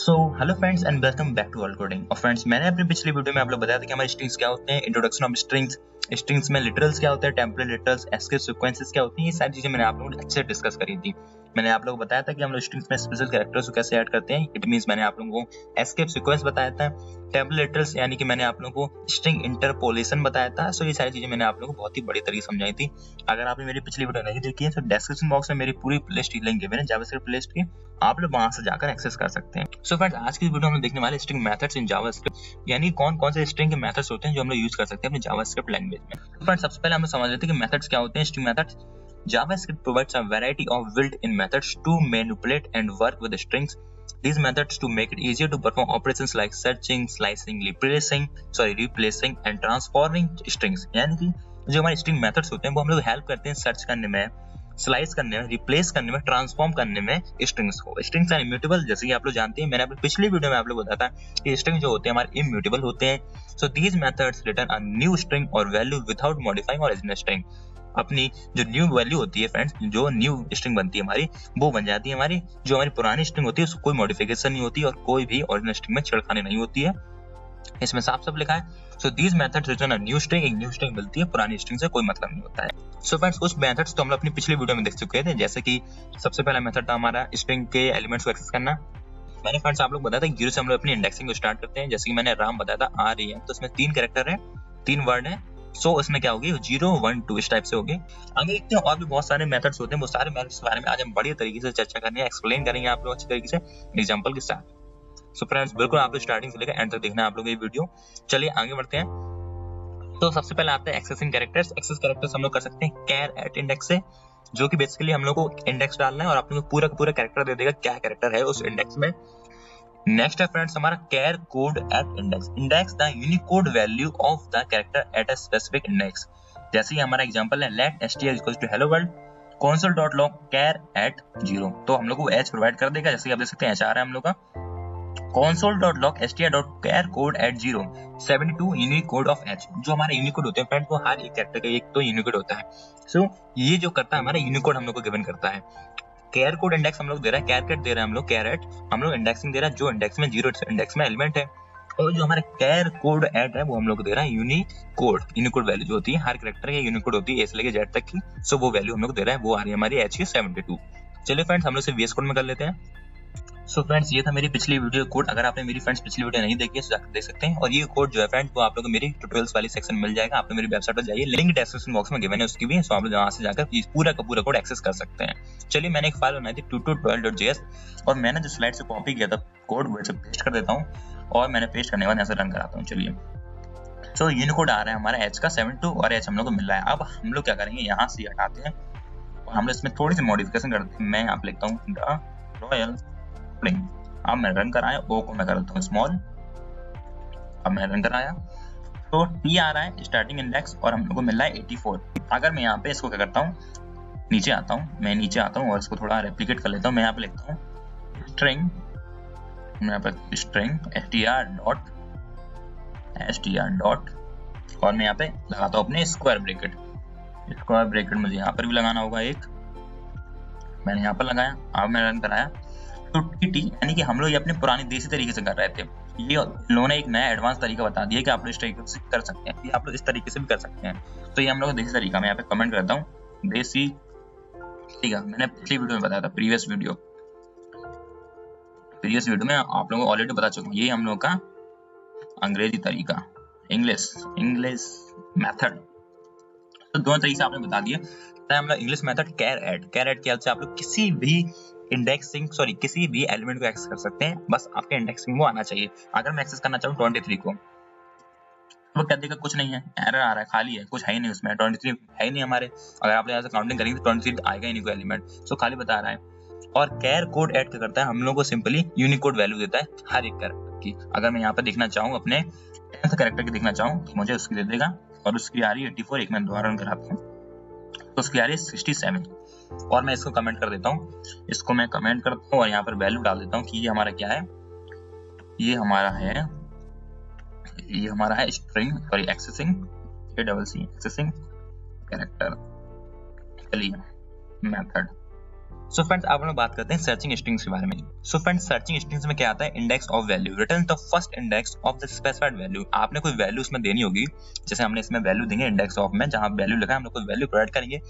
So hello friends and welcome back to world coding. और friends, मैंने अपनी पिछली वीडियो में आप लोग बताया था कि हमारे स्ट्रिंग्स क्या होते हैं, इंट्रोडक्शन ऑफ स्ट्रिंग्स, स्ट्रिंग्स में लिटरल्स क्या होते हैं, टेम्पलेट लिटरल्स, एस्केप सीक्वेंसेस क्या होती हैं, ये सारी चीजें मैंने आप लोगों ने अच्छे से डिस्कस करी थी। मैंने आप लोगों को बताया था कि हम लोग स्ट्रिंग्स में स्पेशल कैरेक्टर्स को कैसे ऐड करते हैं। इट मींस मैंने आप लोगों को एस्केप सीक्वेंस बताया था, टेम्पलेट लिटरल्स यानी कि मैंने आप लोगों को स्ट्रिंग इंटरपोलेशन बताया था। सो ये सारी चीजें मैंने आप लोगों को बहुत ही बड़ी तरीके से समझाई थी। अगर आपने मेरी पिछली वीडियो नहीं देखी है तो डिस्क्रिप्शन बॉक्स में मेरी पूरी प्लेलिस्ट लिंक है, मैंने जावास्क्रिप्ट प्लेलिस्ट की, आप लोग वहां से जाकर एक्सेस कर सकते हैं। सो फ्रेंड्स, आज की वीडियो में देखने वाले स्ट्रिंग मेथड्स इन जावास्क्रिप्ट, यानी कौन कौन से स्ट्रिंग के मेथड्स होते हैं जो हम लोग यूज कर सकते हैं अपने जावास्क्रिप्ट लैंग्वेज में। तो फ्रेंड्स, सबसे पहले हम लोग समझ लेते हैं कि मेथड्स क्या होते हैं। String methods, JavaScript provides a variety of built-in methods to manipulate and work with the strings. These methods to make it easier to perform operations like searching, slicing, replacing and transforming strings। यानी कि जो हमारे string methods होते हैं वो हम लोग help करते हैं सर्च करने में, स्लाइस करने में, रिप्लेस करने में, ट्रांसफॉर्म करने में स्ट्रिंग्स को। स्ट्रिंग्स आर इम्यूटेबल, जैसे कि आप लोग जानते हैं, मैंने अपनी पिछली वीडियो में आप लोग बताया था कि स्ट्रिंग जो होते हैं हमारे इम्यूटेबल होते हैं। So these methods return a new string और value without modifying original string. अपनी जो न्यू वैल्यू होती है फ्रेंड्स, जो न्यू स्ट्रिंग बनती है हमारी, वो बन जाती है हमारी। जो हमारी पुरानी स्ट्रिंग होती है उसको कोई मॉडिफिकेशन नहीं होती और कोई भी ओरिजिनल स्ट्रिंग में छेड़खानी नहीं होती है। इसमें साफ साफ लिखा है, सो these methods return a new string. एक न्यू स्ट्रिंग मिलती है, पुरानी स्ट्रिंग से कोई मतलब नहीं होता है। सो फ्रेंड्स, कुछ मेथड्स तो हम लोग अपनी पिछली वीडियो में देख चुके थे, जैसे कि सबसे पहला मेथड था हमारा स्ट्रिंग के एलिमेंट्स को एक्सेस करना। मैंने फ्रेंड्स आप लोग बताया था जीरो से हम लोग अपनी इंडेक्सिंग को स्टार्ट करते हैं। जैसे कि मैंने राम बताया था RAM, तो उसमें 3 कैरेक्टर है, 3 वर्ड है। सो इसमें क्या होगी, 0 1 2 इस टाइप से होगी। आगे देखते हैं और भी बहुत सारे मेथड्स होते हैं, वो सारे मेथड्स के बारे में आज हम बड़ी तरीके से चर्चा करेंगे, एक्सप्लेन करेंगे आप लोग अच्छी तरीके से एग्जांपल के साथ। सो फ्रेंड्स, बिल्कुल आप लोग स्टार्टिंग से लेकर एंड तक देखना है आप लोग ये वीडियो। चलिए आगे बढ़ते हैं। तो सबसे पहले आता है एक्सेसिंग कैरेक्टर्स। एक्सेस कैरेक्टर्स हम लोग कर सकते हैं कैर एट इंडेक्स से, जो कि बेसिकली हम लोग को इंडेक्स डालना है और आप लोग को पूरा का पूरा कैरेक्टर दे देगा, क्या कैरेक्टर है उस इंडेक्स में। नेक्स्ट है फ्रेंड्स हमारा char code at index. Index the unicode value of the character at a specific index. जैसे कि हमारा एग्जांपल है let str equals to hello world console.log char at 0, तो हम लोग को h प्रोवाइड कर देगा। जैसे कि आप देख सकते हैं h आ रहा है हम लोग का console.log str.char code at 0 72 unique code of h। जो हमारे यूनिकोड होते हैं फ्रेंड्स, वो हर एक कैरेक्टर का एक तो यूनिकोड होता है। सो ये जो करता है हमारा यूनिकोड हम लोग को गिवन करता है। कैर कोड इंडेक्स हम लोग दे रहा है, कैर दे रहा है हम लोग, कैर एट हम लोग इंडेक्सिंग दे रहा है जो इंडेक्स में 0 इंडेक्स में एलिमेंट है। और जो हमारा कैर कोड एट है वो हम लोग को दे रहा है यूनिकोड वैल्यू जो होती है, हर कैरेक्टर की यूनिकोड होती है ए से लेके जेड तक की। सो वो वैल्यू हम लोग को दे रहा है, वो आ रही है हमारी h की 72। चलिए फ्रेंड्स, हम लोग से VS कोड में कर लेते हैं। सो फ्रेंड्स, ये था मेरी पिछली वीडियो कोड। अगर आपने मेरी फ्रेंड्स पिछली वीडियो नहीं देखी है तो जाकर देख सकते हैं। और ये कोड जो है फ्रेंड्स, वो आप लोगों को मेरी ट्यूटोरियल्स वाली सेक्शन में मिल जाएगा। आप लोग मेरी वेबसाइट पर जाइए, लिंक डिस्क्रिप्शन बॉक्स में गिवन है उसकी भी, सो आप लोग वहां से जाकर पूरा का पूरा कोड एक्सेस कर सकते हैं। चलिए, मैंने एक फाइल बनाई थी tuto12.js और मैंने जो स्लाइड से कॉपी किया था कोड, वो पेस्ट कर देता हूँ और मैंने पेस्ट करने के बाद यहाँ से रन कराता हूँ। चलिए, सो यूनिकोड आ रहा है हमारा h का 72 और h हम लोग को मिल रहा है। अब हम लोग क्या करेंगे, यहाँ से हटाते हैं और हम लोग इसमें थोड़ी सी मॉडिफिकेशन करते हैं। मैं यहाँ पे लिखता हूँ द रॉयल प्लेन। अब मैं रन कराया, ओ को मैं कर देता हूँ स्मॉल। अब मैं रन कराया तो T आ रहा है स्टार्टिंग इंडेक्स और हम लोग को मिल रहा है 84। अगर मैं यहाँ पे इसको क्या करता हूँ, नीचे आता हूँ, मैं नीचे आता हूँ और इसको थोड़ा रेप्लिकेट कर लेता हूँ। मैं यहाँ पे लिखता हूँ स्ट्रिंग, मैं यहाँ पे स्ट्रिंग str डॉट और मैं यहाँ पे लगाता हूँ अपने स्क्वायर ब्रैकेट मुझे यहाँ पर भी लगाना होगा एक, मैंने यहाँ पर लगाया। अब मैं रन कराया तो TT, यानी कि हम लोग ये अपने पुराने देसी तरीके से कर रहे थे, ये इन्होंने एक नया एडवांस तरीका बता दिया कि आप लोग इस तरीके से कर सकते हैं, ये आप लोग इस तरीके से भी कर सकते हैं। तो ये हम लोग देसी तरीका, मैं यहाँ पे कमेंट करता हूँ देसी तरीका। मैंने पिछली वीडियो में बताया था, प्रीवियस वीडियो में आप लोगों को ऑलरेडी बता चुका हूँ। ये हम लोग का अंग्रेजी तरीका, इंग्लिश मेथड। तो दोनों तरीके से आपने बता दिए। हम लोग इंग्लिश मेथड कैर एट की हेल्प से आप लोग किसी भी किसी भी एलिमेंट को एक्सेस कर सकते हैं, बस आपके इंडेक्सिंग वो आना चाहिए। अगर मैं एक्सेस करना चाहूँ 23 को, वो क्या देगा, कुछ नहीं है, एरर आ रहा है, खाली है, कुछ है ही नहीं उसमें, 23 है ही नहीं हमारे। अगर आप यहाँ से काउंटिंग करेंगे तो 23 आएगा ही नहीं कोई एलिमेंट, सो खाली बता रहा है। और कैर कोड ऐड क्या करता है, हम लोग को सिंपली यूनिकोड वैल्यू देता है हर एक कैरेक्टर की। अगर मैं यहाँ पर देखना चाहूँ, अपने 10th कैरेक्टर की देखना चाहूँ, तो मुझे उसकी दे देगा और उसकी आ रही है 84। एक मैं दोबारा रन कराता हूँ तो उसकी आ रही है 67 और मैं इसको कमेंट कर देता हूँ, इसको मैं कमेंट करता हूँ और यहाँ पर वैल्यू डाल देता हूँ कि ये हमारा क्या है, ये हमारा है स्ट्रिंग एक्सेसिंग कैरेक्टर। चलिए मेथड सो फ्रेंड्स अब हम बात करते हैं सर्चिंग स्ट्रिंग्स के बारे में। सो फ्रेंड्स सर्चिंग स्ट्रिंग्स में क्या आता है, index of value, return the first index of the specified value. आपने कोई वैल्यू उसमें देनी होगी, जैसे हमने इसमें वैल्यू देंगे इंडेक्स ऑफ में, जहां वैल्यू लिखा है हम लोग कोई वैल्यू प्रोवाइड करेंगे,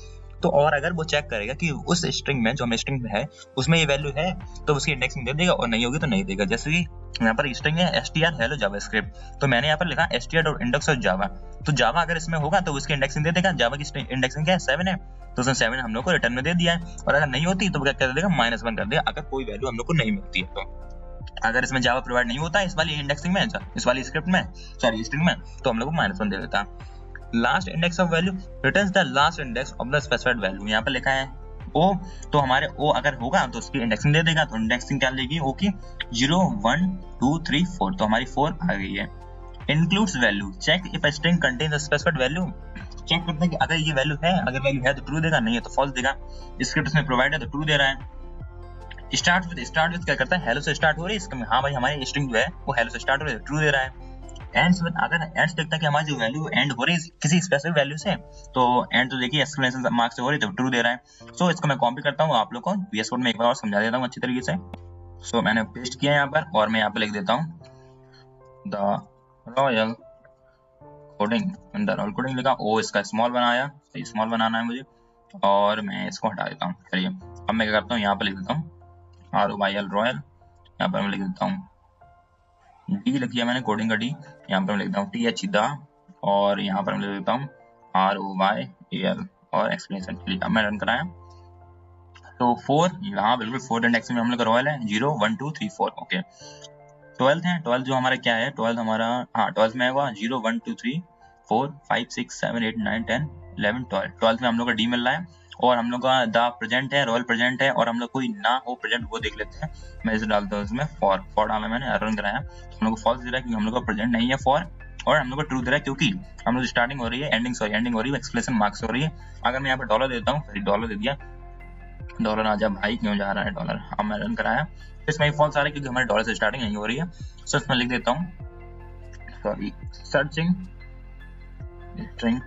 तो और अगर वो चेक करेगा कि उस स्ट्रिंग में जो हमें स्ट्रिंग में है उसमें ये वैल्यू है तो उसकी इंडेक्सिंग दे देगा, और नहीं होगी तो नहीं देगा। जैसे कि यहाँ पर स्ट्रिंग है str hello जावास्क्रिप्ट, तो मैंने यहाँ पर लिखा str.index ऑफ जावा, तो जावा अगर इसमें होगा तो उसकी इंडेक्सिंग दे देगा। जावा की इंडेक्सिंग क्या है 7 है, तो उसने 7 हम लोग को रिटर्न में दे दिया है, और अगर नहीं होती तो क्या कर देगा -1 कर देगा अगर कोई वैल्यू हम लोग को नहीं मिलती है। तो अगर इसमें जावा प्रोवाइड नहीं होता है इस वाली इंडेक्सिंग में, इस वाली स्क्रिप्ट में, सॉरी स्ट्रिंग में, तो हम लोग को -1 दे देता। Last index of value returns the last index of the specified value. यहाँ पर लिखा है ओ, तो हमारे ओ अगर होगा तो उसकी इंडेक्सिंग दे देगा, तो इंडेक्सिंग क्या लेगी ओ की 0 1 2 3 4, तो हमारी 4 आ गई है। Includes value, check if a string contains the specified value, check करते हैं कि अगर ये वैल्यू है, अगर वैल्यू है तो ट्रू देगा, नहीं है तो फॉल्स देगा। स्क्रिप्ट में प्रोवाइड है तो ट्रू दे रहा है। स्टार्ट विद क्या करता है, हेलो से स्टार्ट हो रही है इसका, हाँ भाई हमारी स्ट्रिंग जो है वो हेलो से स्टार्ट हो रही है, ट्रू दे रहा है। एंड्स विद, अगर एंड्स देखता है कि हमारी जो वैल्यू एंड हो रही है किसी स्पेसिफिक वैल्यू से, तो एंड तो देखिए एक्सक्लेमेशन मार्क से हो रही है तो ट्रू दे रहा है। सो इसको मैं कॉपी करता हूँ, आप लोग को VS कोड में एक बार और समझा देता हूँ अच्छी तरीके से। सो मैंने पेस्ट किया यहाँ पर, और मैं यहाँ पे लिख देता हूँ the royal coding, under royal coding लिखा, ओ इसका स्मॉल बनाया, सही स्मॉल बनाना है मुझे, और मैं इसको हटा देता हूँ। चलिए अब मैं क्या करता हूँ, यहाँ पे लिख देता हूँ ROYL रॉयल, यहाँ पर मैं लिख देता हूँ डी, लिख लिया मैंने कोडिंग का डी, यहाँ पर मैं लिखता हूँ TH दा, और यहाँ पर मैं लिख देता हूँ ROYAL और एक्सप्लेनेशन। चलिए अब मैं रन कराया तो 4, यहाँ बिल्कुल 4 इंडेक्स में हम लोग रॉयल है 0 1 2 3 4, ओके। 12th है, 12th जो हमारा क्या है, 12th हमारा, हाँ 12th में आएगा 0 1 2 3 4 5 6 7 8 9 10 11 12, 12th में हम लोग का डी मिल रहा है, और हम लोग का द प्रेजेंट है, रॉयल प्रेजेंट है, और हम लोग कोई ना हो प्रेजेंट वो देख लेते हैं। मैं इसे डालता हूँ इसमें फॉर डाला मैंने, रन कराया तो हम लोग को फॉल्स दे रहा है क्योंकि हम लोग का प्रेजेंट नहीं है फॉर, और हम लोग को ट्रू दे रहा है क्योंकि हम लोग स्टार्टिंग हो रही है, एंडिंग हो रही है, एक्सप्लेनेशन मार्क्स हो रही है। अगर मैं यहाँ पर डॉलर देता हूँ, सॉरी डॉलर दे दिया, डॉलर आ जा भाई, क्यों जा रहा है डॉलर, अब मैं रन कराया इसमें फॉल्स आ रहा है क्योंकि हमारे डॉलर से स्टार्टिंग नहीं हो रही है। सो इसमें लिख देता हूँ sorry searching string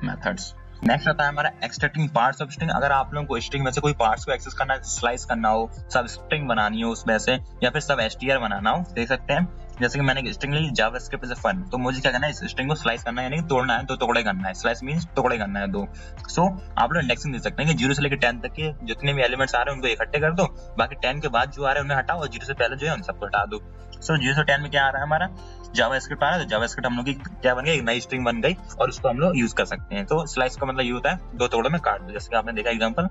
methods. Next आता है हमारा एक्सट्रैक्टिंग पार्ट्स ऑफ स्ट्रिंग। अगर आप लोगों को स्ट्रिंग में से कोई पार्ट्स को एक्सेस करना है, स्लाइस करना हो, सब स्ट्रिंग बनानी हो उसमें से, या फिर सब str बनाना हो, देख सकते हैं जैसे कि मैंने स्ट्रिंग ली जावास्क्रिप्ट इज अ फन, तो मुझे क्या करना है इस स्ट्रिंग को स्लाइस करना है, यानी तोड़ना है, 2 टुकड़े करना है, स्लाइस मींस टुकड़े करना है 2। सो आप लोग इंडेक्सिंग दे सकते हैं कि 0 से लेकर 10 तक के जितने भी एलिमेंट्स आ रहे हैं उनको इकट्ठे कर दो, बाकी 10 के बाद जो आ रहे हैं उन्हें हटाओ, और 0 से पहले जो है उन सबको हटा दो। सो 0 से 10 में क्या आ रहा है हमारा जावास्क्रिप्ट आ रहा है, तो जावास्क्रिप्ट हम लोग की क्या बन गई, एक नई स्ट्रिंग बन गई, और उसको हम लोग यूज कर सकते हैं। तो स्लाइस का मतलब ये होता है 2 टुकड़ों में काट दो, जैसे कि आपने देखा एग्जांपल।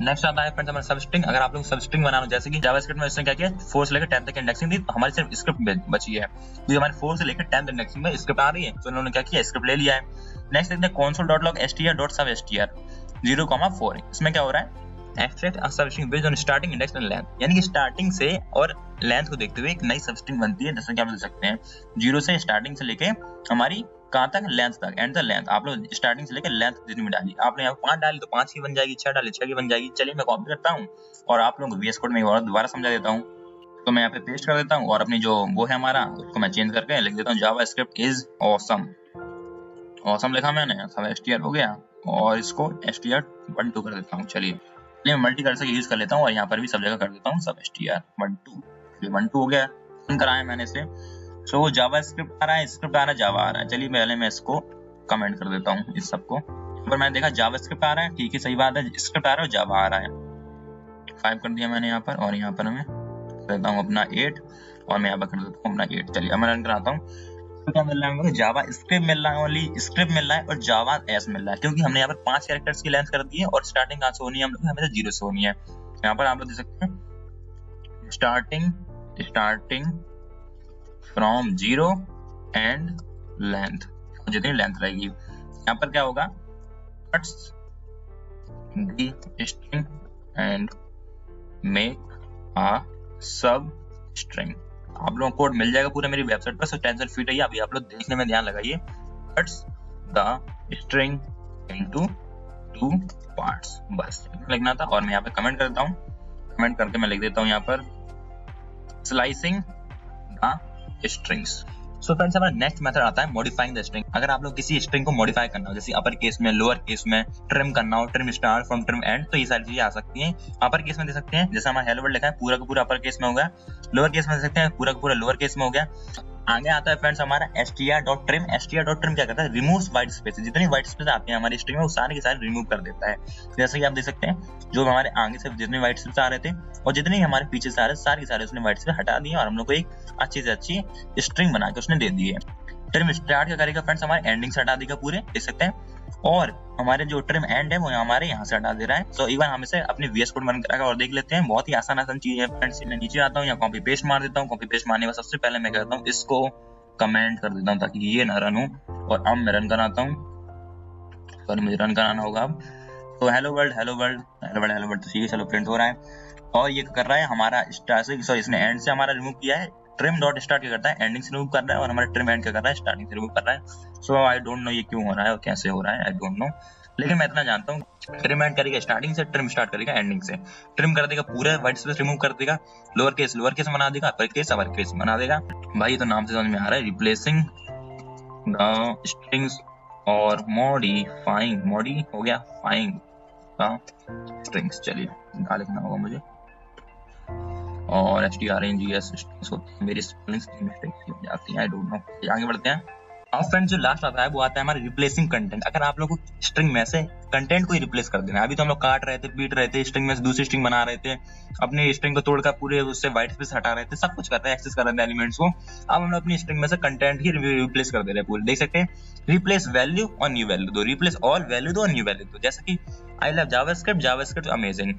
नेक्स्ट आता है फ्रेंड्स हमारा सब स्ट्रिंग। अगर आप लोग सब स्ट्रिंग बनाना, जैसे कि जावास्क्रिप्ट में इसने क्या किया 4 से लेकर 10 तक इंडेक्सिंग दी, तो हमारी सिर्फ स्क्रिप्ट बची है, तो हमारे 4 से लेकर 10 इंडेक्सिंग में स्क्रिप्ट आ रही है, तो इन्होंने क्या किया स्क्रिप्ट ले लिया है। नेक्स्ट देखते हैं console.log str.substr 0,4, इसमें क्या हो रहा है extract a substring based on starting index and length, यानी कि स्टार्टिंग से और लेंथ को देखते हुए एक नई सबस्ट्रिंग बनती है, जैसे कि आप देख सकते हैं 0 से स्टार्टिंग से लेके हमारी कहाँ तक, लेंथ तक, एंड द लेंथ। आप लोग स्टार्टिंग से लेकर लेंथ जितनी में डाली, आपने यहाँ 5 डाली तो 5 की बन जाएगी, 6 डाली 6 की बन जाएगी। चलिए मैं कॉपी करता हूँ और आप लोगों को VS कोड में एक बार दोबारा समझा देता हूँ। तो मैं यहाँ पे पेस्ट कर देता हूँ, और अपनी जो वो है हमारा उसको मैं चेंज करके लिख देता हूँ जावास्क्रिप्ट इज ऑसम, ऑसम लिखा मैंने, सब str हो गया, और इसको str12 कर देता हूँ। चलिए मैं मल्टी कर्सर यूज कर लेता हूँ, और यहाँ पर भी सब जगह कर देता हूँ सब str12 हो गया, रन कराया मैंने इसे। सो जावास्क्रिप्ट आ रहा है, स्क्रिप्ट आ रहा है, जावा आ रहा है। चलिए पहले मैं इसको कमेंट कर देता हूँ इस सबको, पर मैंने देखा जावास्क्रिप्ट आ रहा है, ठीक है सही बात है, स्क्रिप्ट आ रहा है, जावा आ रहा है। 5 कर दिया मैंने यहाँ पर, और यहाँ पर मैं कर देता हूँ अपना 8, और मैं यहाँ पर कर देता हूँ अपना 8। चलिए अब मैं रन कराता हूँ, तो क्या मिल रहा है, जावा स्क्रिप्ट मिल रहा है, ओनली स्क्रिप्ट मिल रहा है, और जावा एस मिल रहा है, क्योंकि हमने यहाँ पर 5 कैरेक्टर्स की लेंथ कर दी है, और स्टार्टिंग कहाँ से होनी है हम लोग, हमें 0 से होनी है। यहाँ पर आप लोग देख सकते हैं स्टार्टिंग फ्रॉम 0 एंड लेंथ, जितनी लेंथ रहेगी। यहाँ पर क्या होगा, cuts the string and make a सब स्ट्रिंग। आप लोगों को कोड मिल जाएगा पूरा मेरी वेबसाइट पर, सो टेंशन फ्री रहिए। अभी आप लोग देखने में ध्यान लगाइए, cuts the string into 2 parts, बस लिखना था। और मैं यहाँ पे कमेंट करता हूँ, कमेंट करके मैं लिख देता हूँ यहाँ पर slicing the strings. So friends हमारा नेक्स्ट मेथड आता है मॉडिफाइंग द स्ट्रिंग। अगर आप लोग किसी स्ट्रिंग को मॉडिफाई करना हो, जैसे अपर केस में, लोअर केस में, ट्रिम करना हो, trim start from trim and, तो ये सारी चीजें आ सकती हैं। अपर केस में दे सकते हैं, जैसे हमारा हेलो वर्ल्ड लिखा है पूरा का पूरा अपर केस में हो गया, लोअर केस में दे सकते हैं पूरा का पूरा लोअर केस में हो गया। आगे आता है फ्रेंड्स हमारा str.trim। str.trim क्या करता है, रिमूव्स व्हाइट स्पेस। जितनी व्हाइट स्पेस आती है हमारी स्ट्रिंग में वो सारे के सारे रिमूव कर देता है। जैसे कि आप देख सकते हैं जो हमारे आगे से जितने व्हाइट स्पेस आ रहे थे और जितने हमारे पीछे से आ रहे सारे के सारे उसने व्हाइट स्पेस हटा दिए और हम लोग को एक अच्छी से अच्छी स्ट्रिंग बना के उसने दे दी है। ट्रिम स्टार्ट क्या करेगा फ्रेंड्स, हमारे एंडिंग से हटा देगा पूरे, देख सकते हैं, और हमारे जो ट्रिम एंड है वो हमारे यहाँ से हटा दे रहा है। सो इवन हम इसे अपने VS कोड बन कर और देख लेते हैं। बहुत ही आसान चीज है फ्रेंड्स। मैं नीचे आता हूँ, यहाँ कॉपी पेस्ट मार देता हूँ। कॉपी पेस्ट मारने का सबसे पहले मैं कहता हूँ इसको कमेंट कर देता हूँ ताकि ये ना रन हो, और अब मैं रन कराता हूँ, सॉरी मुझे रन कराना होगा अब। तो hello world hello world hello world hello world, तो ठीक है चलो प्रिंट हो रहा है। और ये कर रहा है हमारा स्टार्ट से, सॉरी इसने एंड से हमारा रिमूव किया है। ट्रिम डॉट स्टार्ट क्या करता है, एंडिंग से रिमूव कर रहा है, और हमारा ट्रिम एंड क्या कर रहा है, स्टार्टिंग से रिमूव कर रहा है। सो आई डोंट नो ये क्यों हो रहा है और कैसे हो रहा है, आई डोंट नो, लेकिन मैं इतना जानता हूँ ट्रिम एंड करेगा स्टार्टिंग से, ट्रिम स्टार्ट करेगा एंडिंग से। ट्रिम कर देगा पूरा व्हाइट स्पेस रिमूव कर देगा, लोअर केस बना देगा, अपर केस बना देगा। भाई तो नाम से समझ में आ रहा है, रिप्लेसिंग द स्ट्रिंग्स और मॉडिफाइंग, मॉडी हो गया फाइंग द स्ट्रिंग्स। चलिए क्या लिखना होगा मुझे, और strings स्ट्रिंग्स होती है, मेरी स्पेलिंग मिस्टेक हो जाती है, आई डोंट नो। आगे बढ़ते हैं। अब फ्रेंड्स जो लास्ट आता है वो आता है हमारे रिप्लेसिंग कंटेंट। अगर आप लोग को स्ट्रिंग में से कंटेंट को ही रिप्लेस कर देना है, अभी तो हम लोग काट रहे थे, पीट रहे थे, स्ट्रिंग में से दूसरी स्ट्रिंग बना रहे थे, अपनी स्ट्रिंग को तोड़कर पूरे उससे व्हाइट स्पेस हटा रहे थे, सब कुछ कर रहे हैं, एक्सेस कर रहे थे एलिमेंट्स को। अब हम लोग अपनी स्ट्रिंग में से कंटेंट ही रिप्लेस कर दे रहे हैं पूरे, देख सकते हैं। रिप्लेस वैल्यू और न्यू वैल्यू दो, रिप्लेस ऑल वैल्यू दो और न्यू वैल्यू दो। जैसे कि आई लव जावास्क्रिप्ट अमेजिंग,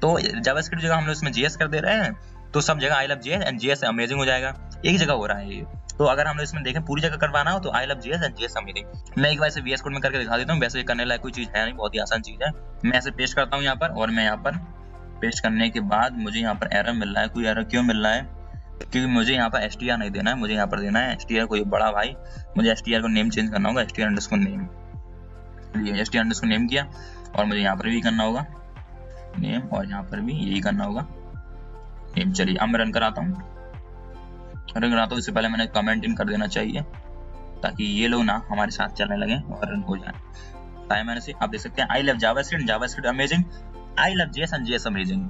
तो जावास्क्रिप्ट जगह हम लोग इसमें JS कर दे रहे हैं, तो सब जगह I love JS and JS amazing हो जाएगा, एक जगह हो रहा है ये। तो अगर हम लोग इसमें देखें पूरी जगह करवाना हो तो I love JS and JS amazing. मैं एक बार इसे VS कोड में करके दिखा देता हूँ, वैसे करने लायक कोई चीज है नहीं, बहुत ही आसान चीज है। मैं इसे पेस्ट करता हूँ यहाँ पर, और मैं यहाँ पर पेस्ट करने के बाद मुझे यहाँ पर एरर मिल रहा है। कोई एरर क्यों मिल रहा है, क्योंकि मुझे यहाँ पर str नहीं देना है, मुझे यहाँ पर देना है str कोई बड़ा भाई। मुझे str को नेम चेंज करना होगा, str_name, str_name किया, और मुझे यहाँ पर भी करना होगा नेम, और यहाँ पर भी यही करना होगा नेम। चलिए अब मैं रन कराता हूँ। इससे पहले मैंने कमेंट इन कर देना चाहिए ताकि ये लोग ना हमारे साथ चलने लगे और रन हो जाए। टाइम मैंने से आप देख सकते हैं, I love JavaScript amazing, I love JS and JS amazing.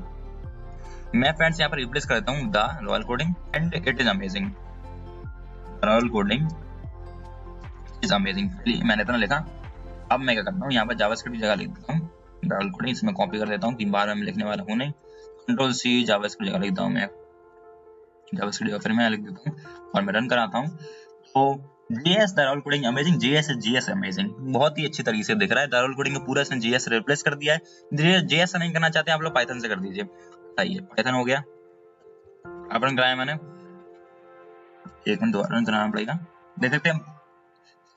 मैं फ्रेंड्स यहाँ पर रिप्लेस करता हूँ the royal coding and it is amazing, royal coding is amazing. मैंने इतना लिखा। अब मैं क्या करता हूँ, यहाँ पर जावास्क्रिप्ट की जगह लिख देता हूँ रॉयल कोडिंग, इसमें कॉपी कर देता हूँ, 3 बार मैं लिखने वाला हूँ नहीं। Ctrl+C जावास्क्रिप्ट जगह लिखता हूँ मैं, जावास्क्रिप्ट जगह फिर मैं लिख देता हूँ और मैं रन कराता हूँ। तो JS the royal coding amazing, JS amazing, बहुत ही अच्छी तरीके से दिख रहा है। द रॉयल कोडिंग में पूरा इसने JS रिप्लेस कर दिया है। JS नहीं करना चाहते आप लोग पाइथन से कर दीजिए, बताइए पाइथन हो गया। अब रन कराया मैंने, एक मिनट दोबारा रन कराना पड़ेगा, देख सकते हैं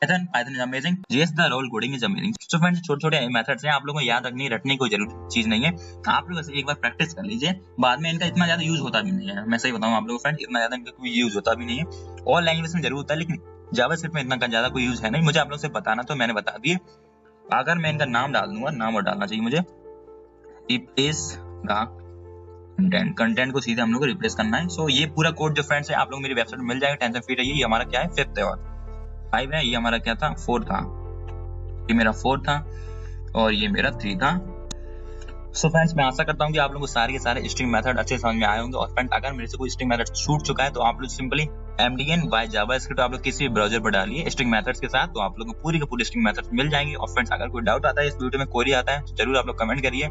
Python is amazing, JS the royal coding is amazing. So friends छोटे-छोटे मेथड्स हैं, आप लोगों को याद रखने की कोई जरूरी चीज नहीं है, आप लोग एक बार प्रैक्टिस कर लीजिए, बाद में इनका इतना ज्यादा यूज होता भी नहीं है। मैं सही बताऊं आप लोगों को फ्रेंड्स, इतना ज्यादा इनका कोई यूज होता भी नहीं है। और लैंग्वेज में जरूर होता है, लेकिन जावास्क्रिप्ट में इतना ज्यादा कोई यूज है नहीं। मुझे आप लोग से बताना तो मैंने बता दिए। अगर मैं इनका नाम डाल दूंगा, नाम और डालना चाहिए मुझे, रिप्लेस द कंटेंट को सीधे हम लोग को रिप्लेस करना है। सो ये पूरा कोड जो फ्रेंड्स है आप लोग मेरी वेबसाइट में मिल जाएगा, टेंशन फ्री रहिए। ये हमारा क्या है, 5th है, और 5 है, ये हमारा क्या था, 4 था, ये मेरा 4 था और ये मेरा 3 था। सो फ्रेंड्स मैं आशा करता हूँ कि आप लोगों को सारे के सारे स्ट्रिंग मेथड अच्छे समझ में आए होंगे। और फ्रेंड्स अगर मेरे से कोई स्ट्रिंग मेथड छूट चुका है तो आप लोग सिंपली MDN बाय जावास्क्रिप्ट आप लोग किसी भी ब्राउजर पर डालिए स्ट्रिंग मेथड्स के साथ, तो आप लोगों को पूरी की पूरी स्ट्रिंग मेथड्स मिल जाएंगे। और फ्रेंड्स अगर कोई डाउट आता है इस वीडियो में, क्वेरी आता है, तो जरूर आप लोग कमेंट करिए।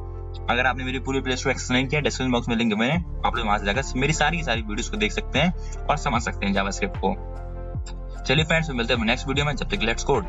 अगर आपने मेरी पूरी प्लेलिस्ट को एक्सप्लेन किया, डिस्क्रिप्शन बॉक्स में लिंक मैंने, आप लोग वहां से जाकर मेरी सारी की सारी वीडियोस को देख सकते हैं और समझ सकते हैं जावास्क्रिप्ट को। चलिए फ्रेंड्स मिलते हैं नेक्स्ट वीडियो में, जब तक लेट्स कोड।